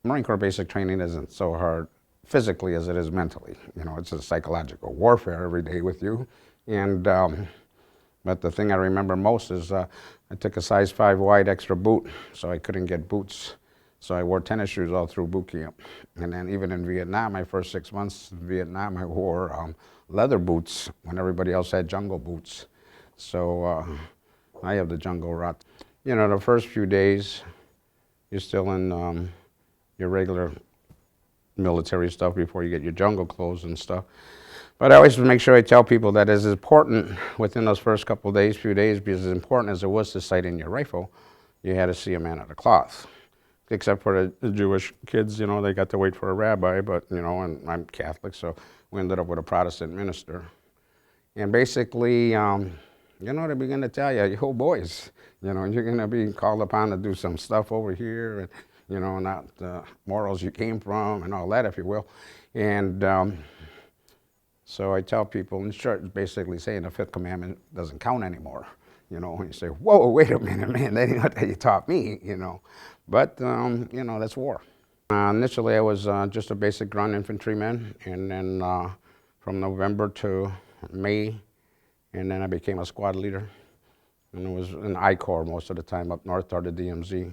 Marine Corps basic training isn't so hard physically as it is mentally. You know, it's a psychological warfare every day with you. And but the thing I remember most is I took a size 5 wide extra boot, so I couldn't get boots. So I wore tennis shoes all through boot camp. And then even in Vietnam, my first 6 months in Vietnam, I wore leather boots when everybody else had jungle boots. So I have the jungle rot. You know, the first few days, you're still in your regular military stuff before you get your jungle clothes and stuff. But I always make sure I tell people that it's important within those first couple of days, few days, because as important as it was to sight in your rifle, you had to see a man of the cloth. Except for the Jewish kids, you know, they got to wait for a rabbi, but, you know, and I'm Catholic, so we ended up with a Protestant minister. And basically, you know, they begin to tell you, yo, boys, you know, you're going to be called upon to do some stuff over here, and, you know, not the morals you came from and all that, if you will. And so I tell people, in short, basically saying the fifth commandment doesn't count anymore. You know, when you say, whoa, wait a minute, man, that ain't what you taught me, you know. But, you know, that's war. Initially, I was just a basic ground infantryman, and then from November to May, and then I became a squad leader. And it was in I Corps most of the time up north toward the DMZ,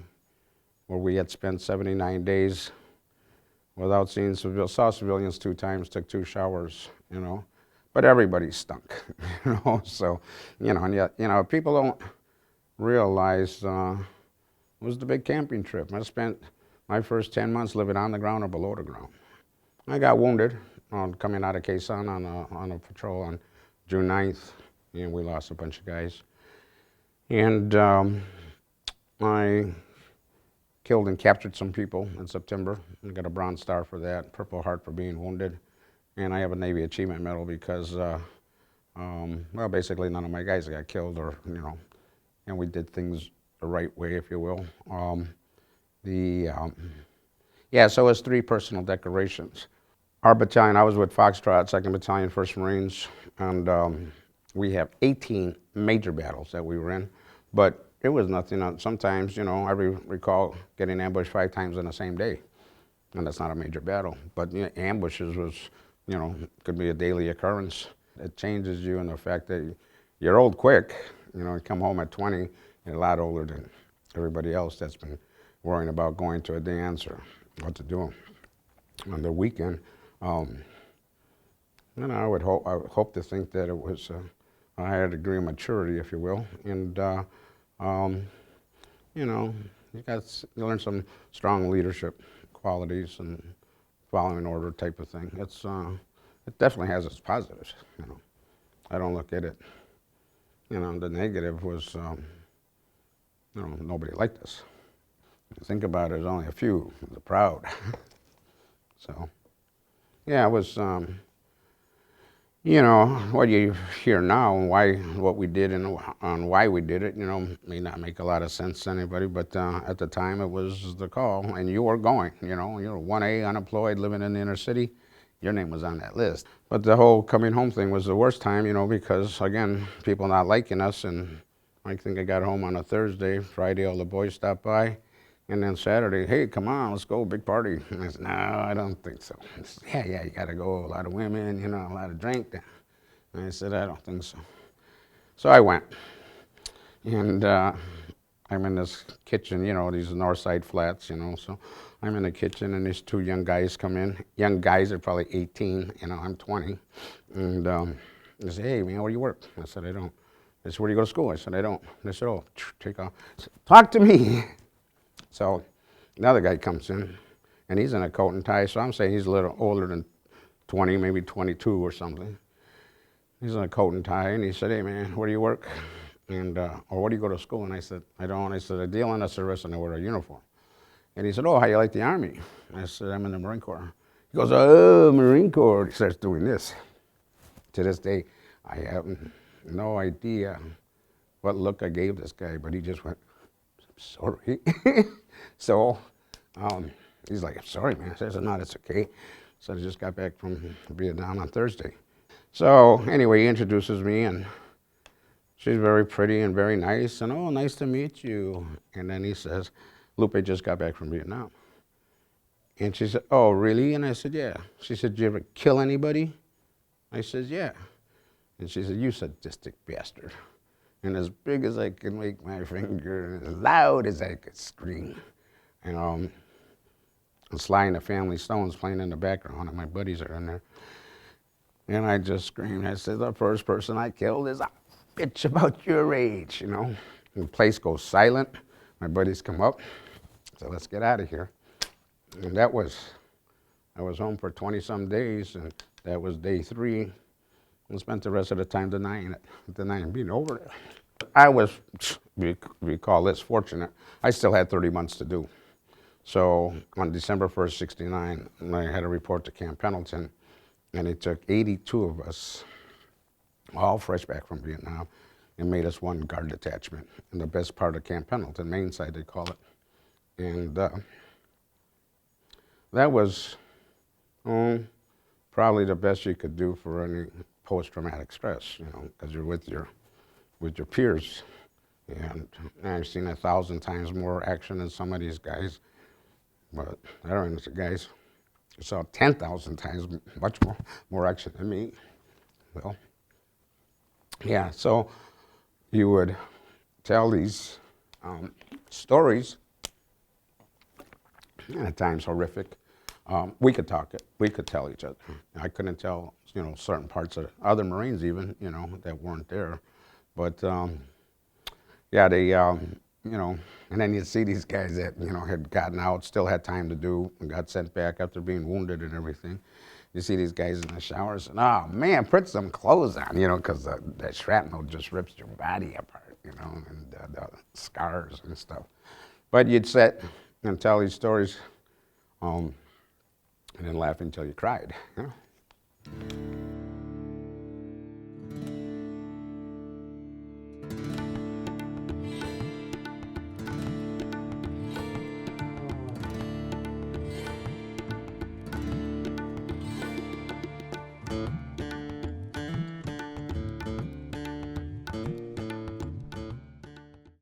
where we had spent 79 days without seeing saw civilians 2 times, took 2 showers, you know. But everybody stunk, you know. So, you know, and yet, you know, people don't realize it was the big camping trip. I spent my first 10 months living on the ground or below the ground. I got wounded coming out of Quezon on a patrol on June 9th, and we lost a bunch of guys. And I killed and captured some people in September. I got a Bronze Star for that, Purple Heart for being wounded. And I have a Navy Achievement Medal because, well, basically none of my guys got killed, or, you know, and we did things the right way, if you will. Yeah, so it's 3 personal decorations. Our battalion, I was with Foxtrot, 2nd Battalion, 1st Marines, and we have 18 major battles that we were in, but it was nothing. Sometimes, you know, I recall getting ambushed 5 times in the same day, and that's not a major battle. But you know, ambushes was, you know, could be a daily occurrence. It changes you in the fact that you're old quick. You know, you come home at 20, you're a lot older than everybody else that's been worrying about going to a dance or what to do on the weekend. You know, I would hope to think that it was a higher degree of maturity, if you will, and you know, you learn some strong leadership qualities and following order type of thing. It definitely has its positives. You know, I don't look at it. You know, the negative was, you know, nobody liked us. Think about it, there's only a few, the proud. So, yeah, it was, you know, what you hear now and what we did and why we did it, you know, may not make a lot of sense to anybody, but at the time it was the call, and you were going, you know, you're 1A, unemployed, living in the inner city, your name was on that list. But the whole coming home thing was the worst time, you know, because, again, people not liking us, and I think I got home on a Thursday. Friday, all the boys stopped by, and then Saturday, hey, come on, let's go, big party. And I said, no, I don't think so. Said, yeah, you gotta go, a lot of women, you know, a lot of drink. And I said, I don't think so. So I went, and I'm in this kitchen, you know, these north side flats, you know, so I'm in the kitchen, and these 2 young guys come in. Young guys are probably 18, you know, I'm 20. And they say, hey, man, where do you work? I said, I don't. They said, where do you go to school? I said, I don't. They said, oh, take off. I said, talk to me. So another guy comes in, and he's in a coat and tie, so I'm saying he's a little older than 20, maybe 22 or something. He's in a coat and tie, and he said, hey, man, where do you work? And, or where do you go to school? And I said, I don't. I said, I deal in the service, and I wear a uniform. And he said, oh, how you like the Army? I said, I'm in the Marine Corps. He goes, oh, Marine Corps. He starts doing this. To this day, I have no idea what look I gave this guy, but he just went, sorry. So he's like, I'm sorry, man. I said, no, that's okay. So I just got back from Vietnam on Thursday. So anyway, he introduces me, and she's very pretty and very nice, and oh, nice to meet you. And then he says, Lupe just got back from Vietnam. And she said, oh, really? And I said, yeah. She said, did you ever kill anybody? I said, yeah. And she said, you sadistic bastard. And as big as I could make my finger, and as loud as I could scream. And Sly and the Family Stones playing in the background, and my buddies are in there. And I just screamed. I said, the first person I killed is a bitch about your age, you know. And the place goes silent. My buddies come up. So let's get out of here. And I was home for 20-some days, and that was day 3. And spent the rest of the time denying being over there. I was, we call this fortunate. I still had 30 months to do. So on December 1st, 69, I had a report to Camp Pendleton, and it took 82 of us, all fresh back from Vietnam, and made us one guard detachment in the best part of Camp Pendleton, main side they call it. And that was probably the best you could do for any post-traumatic stress, you know, because you're with your peers. And I've seen 1,000 times more action than some of these guys, but I don't know, the guys saw 10,000 times much more action than me. Well, yeah, so you would tell these stories, and at times horrific. We could talk it. We could tell each other. I couldn't tell, you know, certain parts of other Marines even, you know, that weren't there. But yeah, they, you know, and then you'd see these guys that, you know, had gotten out, still had time to do, and got sent back after being wounded and everything. You see these guys in the showers, and oh man, put some clothes on, you know, because that shrapnel just rips your body apart, you know, and the scars and stuff. But you'd sit and tell these stories, and then laugh until you cried, you know.